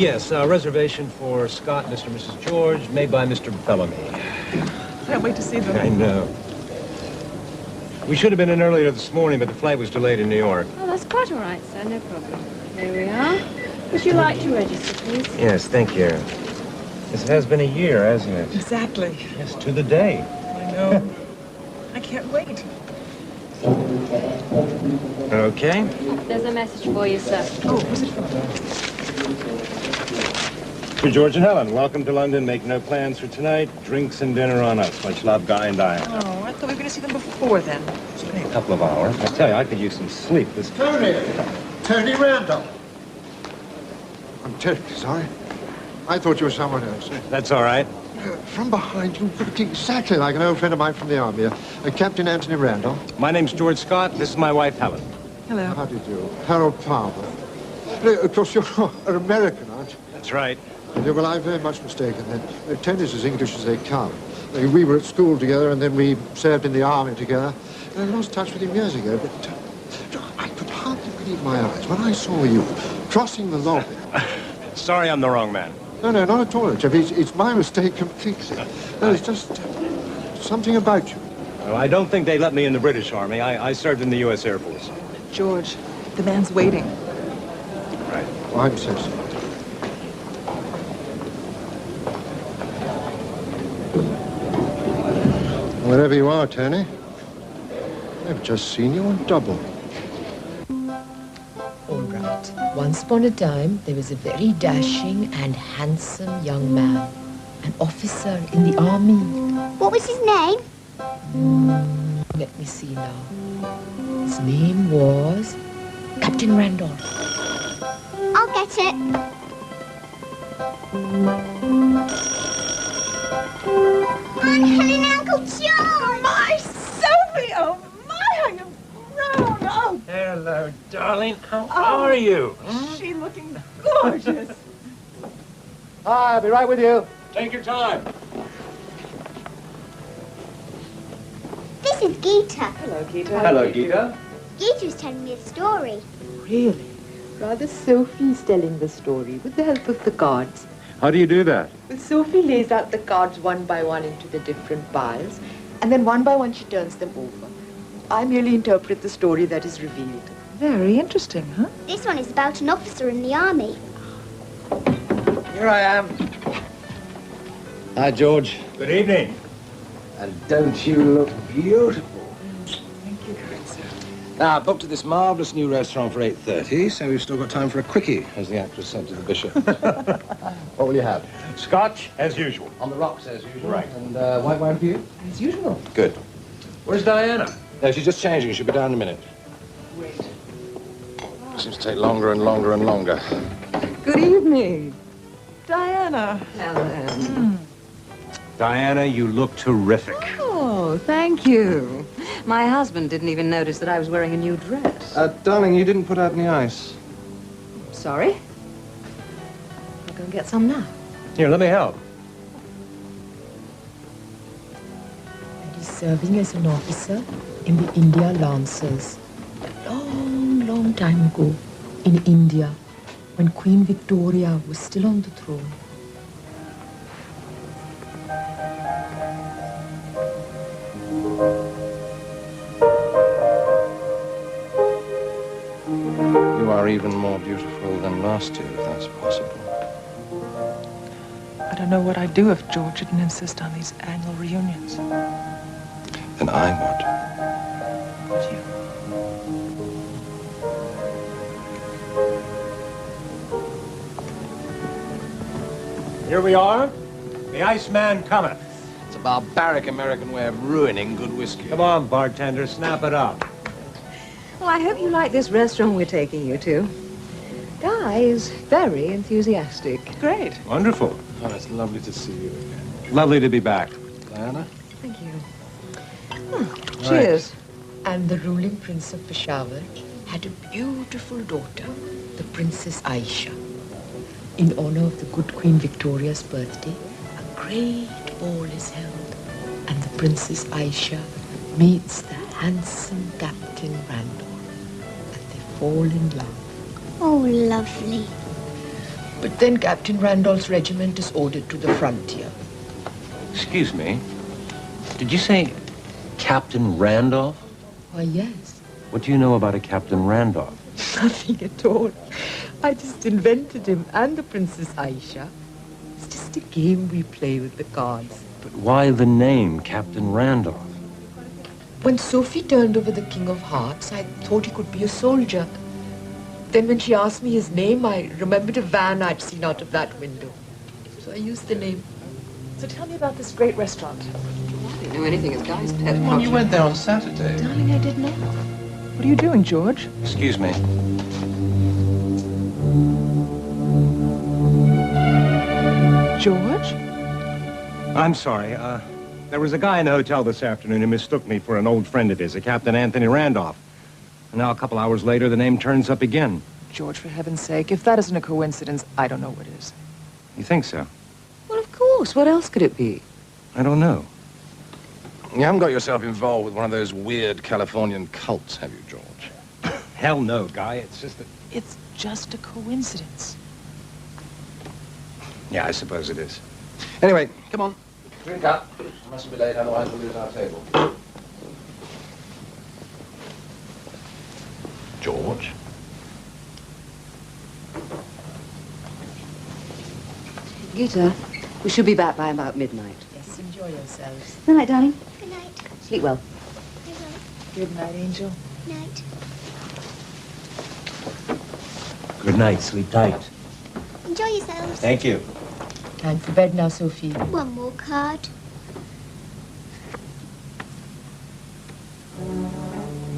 Yes, a reservation for Scott, Mr. and Mrs. George, made by Mr. Bellamy. Can't wait to see them. I know. We should have been in earlier this morning, but the flight was delayed in New York. Oh, that's quite all right, sir. No problem. There we are. Would you like to register, please? Yes, thank you. Yes, it has been a year, hasn't it? Exactly. Yes, to the day. I know. I can't wait. Okay. There's a message for you, sir. Oh, who's it from? To George and Helen, welcome to London. Make no plans for tonight. Drinks and dinner on us. Much love, Guy and Diane. Oh, I thought we were going to see them before then. A couple of hours. I tell you, I could use some sleep. This Tony Randolph. I'm terribly sorry. I thought you were someone else. That's all right. From behind, you looked exactly like an old friend of mine from the army, Captain Anthony Randolph. My name's George Scott. This is my wife, Helen. Hello. How do you do? Harold Palmer. Of course, you're an American, aren't you? That's right. Yeah, well, I'm very much mistaken then. Tony's as English as they come. We were at school together, and then we served in the army together. And I lost touch with him years ago, but I could hardly believe my eyes when I saw you crossing the lobby. Sorry I'm the wrong man. No, not at all, Jeff. It's my mistake completely. No, it's just something about you. Well, I don't think they let me in the British Army. I served in the U.S. Air Force. George, the man's waiting. Right. Oh, I'm so sorry. Wherever you are, Tony, I've just seen you on double. All right. Once upon a time, there was a very dashing and handsome young man, an officer in the army. What was his name? Let me see now. His name was Captain Randolph. I'll get it. Aunt Helen and Uncle John! My Sophie! Oh, my, how you've grown! Oh, Hello, darling. How are you? she looking gorgeous. Hi, I'll be right with you. Take your time. This is Gita. Hello, Gita. Hello, Gita. Gita's telling me a story. Really? Rather Sophie's telling the story with the help of the cards. How do you do that? Well, Sophie lays out the cards one by one into the different piles, and then one by one she turns them over. I merely interpret the story that is revealed. Very interesting, huh? This one is about an officer in the army. Here I am. Hi, George. Good evening. And don't you look beautiful? Thank you, good sir. Now, I booked at this marvellous new restaurant for 8:30, so we've still got time for a quickie, as the actress said to the bishop. What will you have? Scotch, as usual. On the rocks, as usual. Right. And white wine for you? As usual. Good. Where's Diana? No, she's just changing. She'll be down in a minute. Wait. Seems to take longer and longer and longer. Good evening. Diana. Helen. Diana, you look terrific. Oh, thank you. My husband didn't even notice that I was wearing a new dress. Darling, you didn't put out any ice. Sorry. I'll go and get some now. Here, let me help. And he's serving as an officer in the India Lancers. A long, long time ago in India, when Queen Victoria was still on the throne. You are even more beautiful than last year, if that's possible. I don't know what I'd do if George didn't insist on these annual reunions. Then I would. Would you? Here we are. The Iceman cometh. It's a barbaric American way of ruining good whiskey. Come on, bartender, snap it up. Well, I hope you like this restaurant we're taking you to. Guy is very enthusiastic. Great. Wonderful. Oh, it's lovely to see you again. Lovely to be back. Diana? Thank you. Oh, cheers. And the ruling prince of Peshawar had a beautiful daughter, the Princess Aisha. In honor of the good Queen Victoria's birthday, a great ball is held, and the Princess Aisha meets the handsome Captain Randolph, and they fall in love. Oh, lovely. But then Captain Randolph's regiment is ordered to the frontier. Excuse me. Did you say Captain Randolph? Why, yes. What do you know about a Captain Randolph? Nothing at all. I just invented him and the Princess Aisha. It's just a game we play with the cards. But why the name Captain Randolph? When Sophie turned over the King of Hearts, I thought he could be a soldier. Then when she asked me his name, I remembered a van I'd seen out of that window. So I used the name. So tell me about this great restaurant. I didn't know anything as Guy's pet Well, project. you went there on Saturday. Darling, I did not. What are you doing, George? Excuse me. George? I'm sorry. There was a guy in the hotel this afternoon who mistook me for an old friend of his, a Captain Anthony Randolph. And now, a couple hours later, the name turns up again. George, for heaven's sake, if that isn't a coincidence, I don't know what is. You think so? Well, of course. What else could it be? I don't know. You haven't got yourself involved with one of those weird Californian cults, have you, George? Hell no, Guy. It's just that... It's just a coincidence. Yeah, I suppose it is. Anyway, come on. Drink up. I mustn't be late, otherwise we'll lose our table. George? Gita, we should be back by about midnight. Yes, enjoy yourselves. Good night, darling. Good night. Sleep well. Good night. Good night, Angel. Night. Good night. Sleep tight. Enjoy yourselves. Thank you. Time for bed now, Sophie. One more card.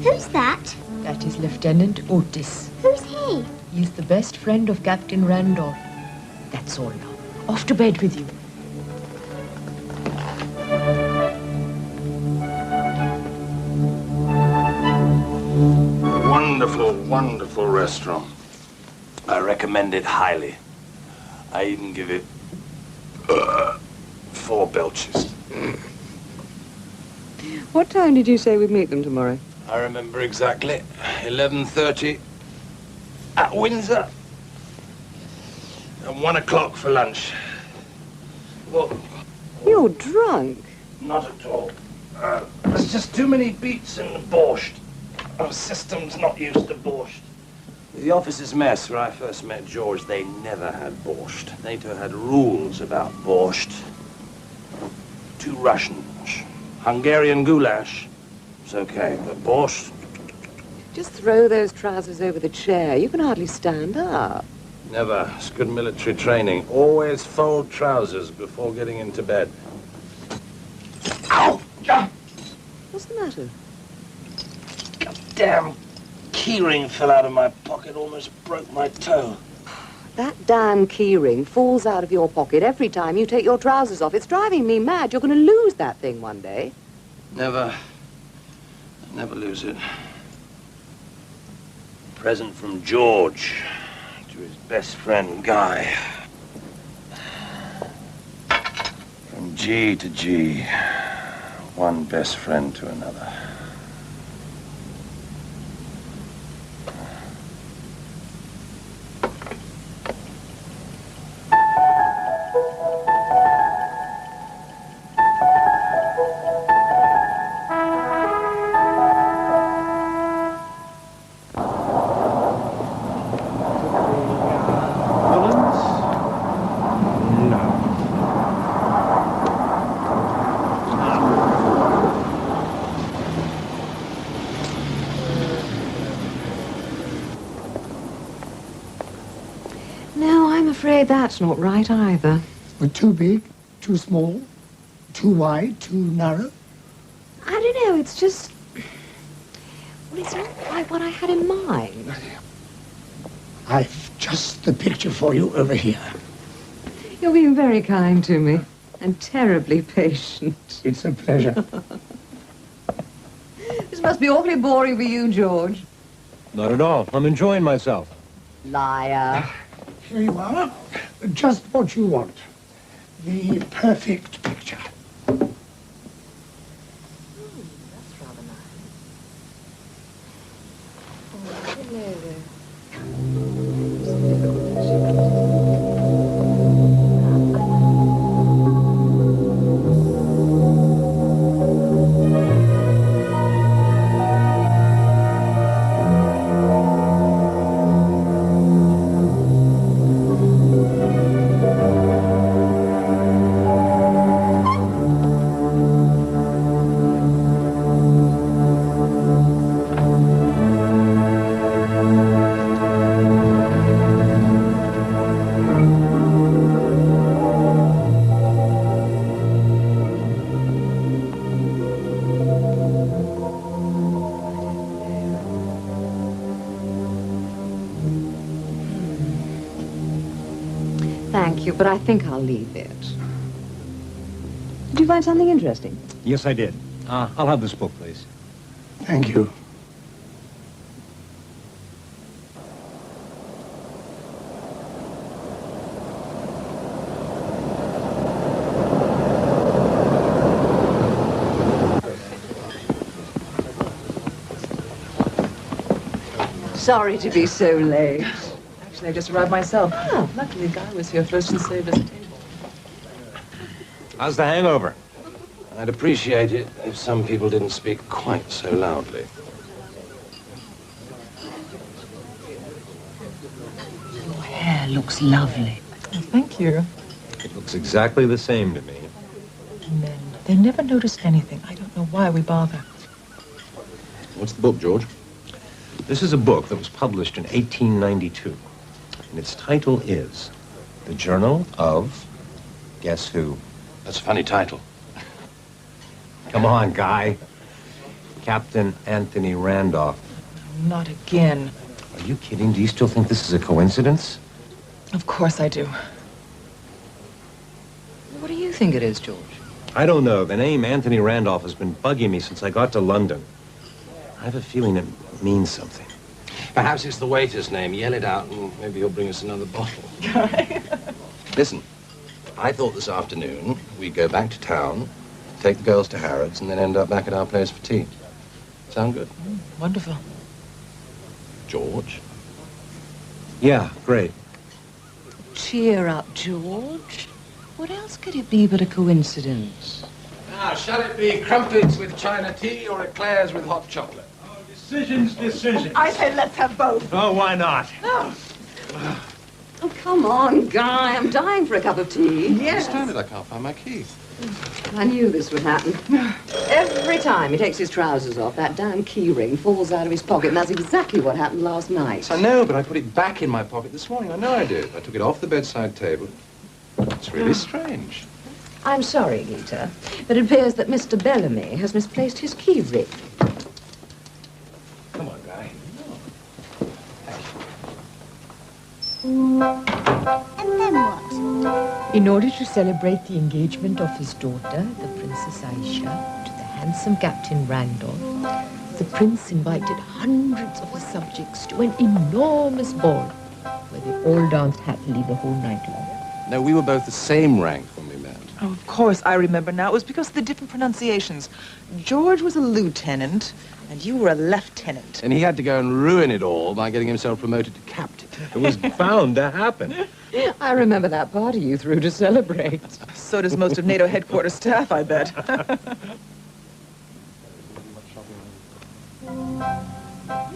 Who's that? That is Lieutenant Otis. Who's he? He's the best friend of Captain Randolph. That's all now. Off to bed with you. Wonderful, wonderful restaurant. I recommend it highly. I even give it 4 belches. What time did you say we'd meet them tomorrow? I remember exactly. 11:30 at Windsor. And 1 o'clock for lunch. Well, You're drunk. not at all. There's just too many beets in the borscht. Our system's not used to borscht. The officer's mess where I first met George, they never had borscht. NATO had rules about borscht. 2 Russians. Hungarian goulash. It's okay, but borscht, Just throw those trousers over the chair. You can hardly stand up. never. It's good military training. Always fold trousers before getting into bed. Ow! Ah! What's the matter? Damn keyring fell out of my pocket, almost broke my toe. That damn keyring falls out of your pocket every time you take your trousers off. It's driving me mad. You're going to lose that thing one day. Never lose it. Present from George to his best friend, Guy. From G to G, one best friend to another. No, I'm afraid that's not right either. But too big, too small, too wide, too narrow. I don't know, it's just... Well, it's not quite what I had in mind. I've just the picture for you over here. You're being very kind to me and terribly patient. It's a pleasure. This must be awfully boring for you, George. Not at all. I'm enjoying myself. Liar. Here you are. Just what you want. The perfect picture. That's rather nice. Oh, hello there. Thank you, but I think I'll leave it. Did you find something interesting? Yes, I did. I'll have this book, please. Thank you. Sorry to be so late. Actually, I just arrived myself. Oh, luckily, the guy was here first and saved us a table. How's the hangover? I'd appreciate it if some people didn't speak quite so loudly. Your hair looks lovely. Oh, thank you. It looks exactly the same to me. Men, they never notice anything. I don't know why we bother. What's the book, George? This is a book that was published in 1892, and its title is The Journal of... Guess Who? That's a funny title. Come on, Guy. Captain Anthony Randolph. Not again. Are you kidding? Do you still think this is a coincidence? Of course I do. What do you think it is, George? I don't know. The name Anthony Randolph has been bugging me since I got to London. I have a feeling it means something. Perhaps it's the waiter's name. Yell it out and maybe he'll bring us another bottle. Listen, I thought this afternoon we'd go back to town, take the girls to Harrods, and then end up back at our place for tea. Sound good? Wonderful. George? Yeah, great. Cheer up, George. What else could it be but a coincidence? Now, shall it be crumpets with China tea or eclairs with hot chocolate? Decisions. I say let's have both. Oh, why not? No. Oh, come on, Guy. I'm dying for a cup of tea. Yes. Stranded, I can't find my key. I knew this would happen. Every time he takes his trousers off, that damn key ring falls out of his pocket, and that's exactly what happened last night. I know, but I put it back in my pocket this morning. I know I did. I took it off the bedside table. It's really strange. I'm sorry, Gita, but it appears that Mr. Bellamy has misplaced his key ring. Come on, Guy. And then what? In order to celebrate the engagement of his daughter, the Princess Aisha, to the handsome Captain Randolph, the prince invited hundreds of his subjects to an enormous ball where they all danced happily the whole night long. No, we were both the same rank when we met. Oh, of course, I remember now. It was because of the different pronunciations. George was a lieutenant, and you were a lieutenant. And he had to go and ruin it all by getting himself promoted to captain. It was bound to happen. I remember that party you threw to celebrate. So does most of NATO headquarters staff, I bet.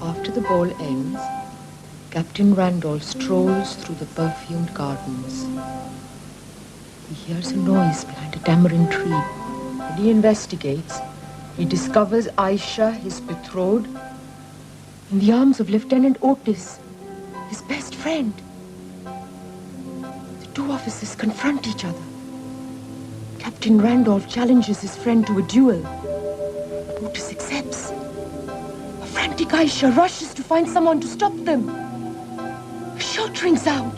After the ball ends, Captain Randolph strolls through the perfumed gardens. He hears a noise behind a tamarind tree. When he investigates, he discovers Aisha, his betrothed, in the arms of Lieutenant Otis, his best friend. The two officers confront each other. Captain Randolph challenges his friend to a duel. Otis accepts. A frantic Aisha rushes to find someone to stop them. A shot rings out.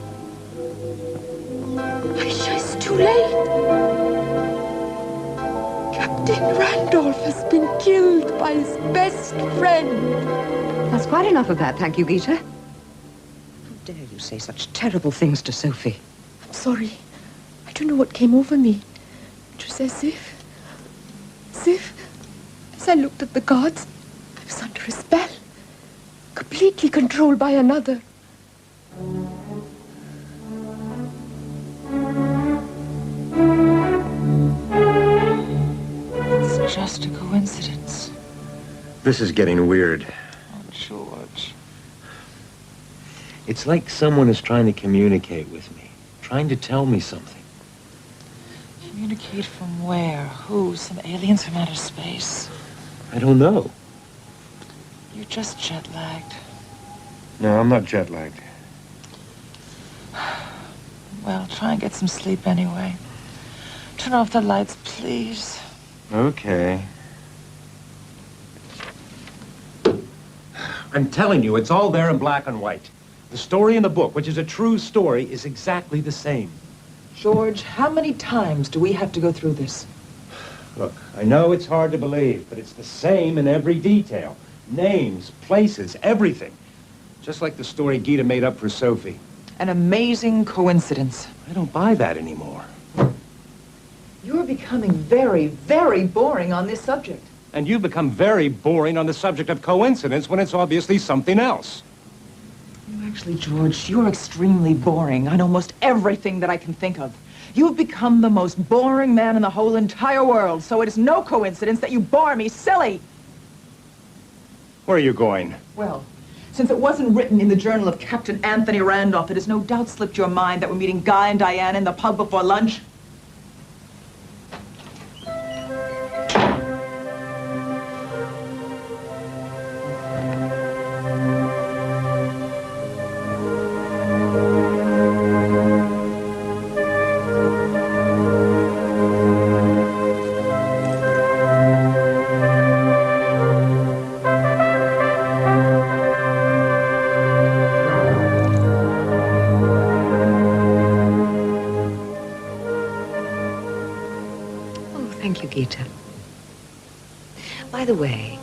Aisha is too late. Captain Randolph has been killed by his best friend. That's quite enough of that, thank you, Gita. How dare you say such terrible things to Sophie? I'm sorry. I don't know what came over me. It was as if, as I looked at the guards, I was under a spell, completely controlled by another. It's just a coincidence. This is getting weird. Oh, George. It's like someone is trying to communicate with me, trying to tell me something. Communicate from where? Who? Some aliens from outer space? I don't know. You're just jet-lagged. No, I'm not jet-lagged. Well, try and get some sleep anyway. Turn off the lights, please. Okay. I'm telling you, it's all there in black and white. The story in the book, which is a true story, is exactly the same. George, how many times do we have to go through this? Look, I know it's hard to believe, but it's the same in every detail. Names, places, everything. Just like the story Gita made up for Sophie. An amazing coincidence. I don't buy that anymore. You're becoming very, very boring on this subject. And you've become very boring on the subject of coincidence when it's obviously something else. Actually, George, you're extremely boring on almost everything that I can think of. You've become the most boring man in the whole entire world, so it is no coincidence that you bore me silly. Where are you going? Well, since it wasn't written in the journal of Captain Anthony Randolph, it has no doubt slipped your mind that we're meeting Guy and Diane in the pub before lunch. By the way,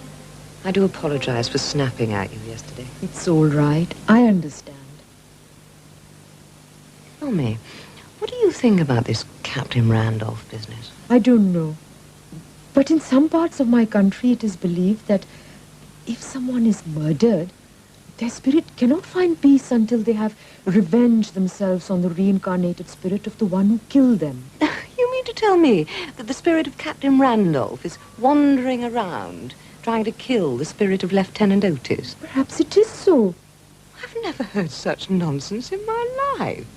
I do apologize for snapping at you yesterday. It's all right. I understand. Tell me, what do you think about this Captain Randolph business? I don't know. But in some parts of my country, it is believed that if someone is murdered, their spirit cannot find peace until they have revenged themselves on the reincarnated spirit of the one who killed them. You mean to tell me that the spirit of Captain Randolph is wandering around, trying to kill the spirit of Lieutenant Otis? Perhaps it is so. I've never heard such nonsense in my life.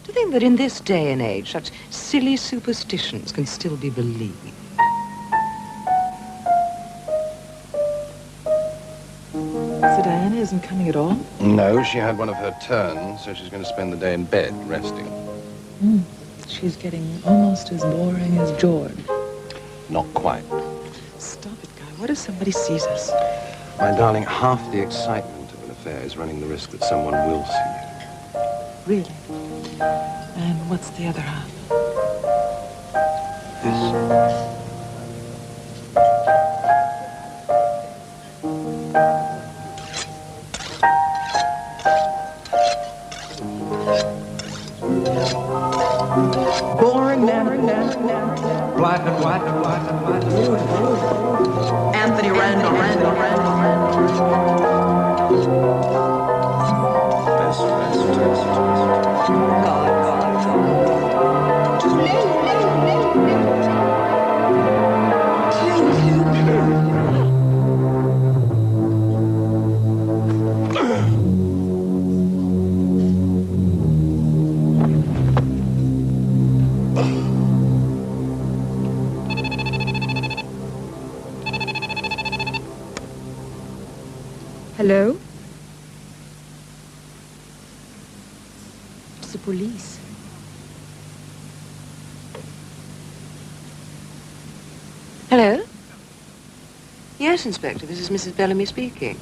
To think that in this day and age, such silly superstitions can still be believed. So Diana isn't coming at all? No, she had one of her turns, so she's going to spend the day in bed, resting. She's getting almost as boring as George. Not quite. Stop it, Guy. What if somebody sees us? My darling, half the excitement of an affair is running the risk that someone will see you. Really? And what's the other half? This. Boring man. Black and white and white and white. Anthony Randolph. Hello? It's the police. Hello? Yes, Inspector, this is Mrs. Bellamy speaking.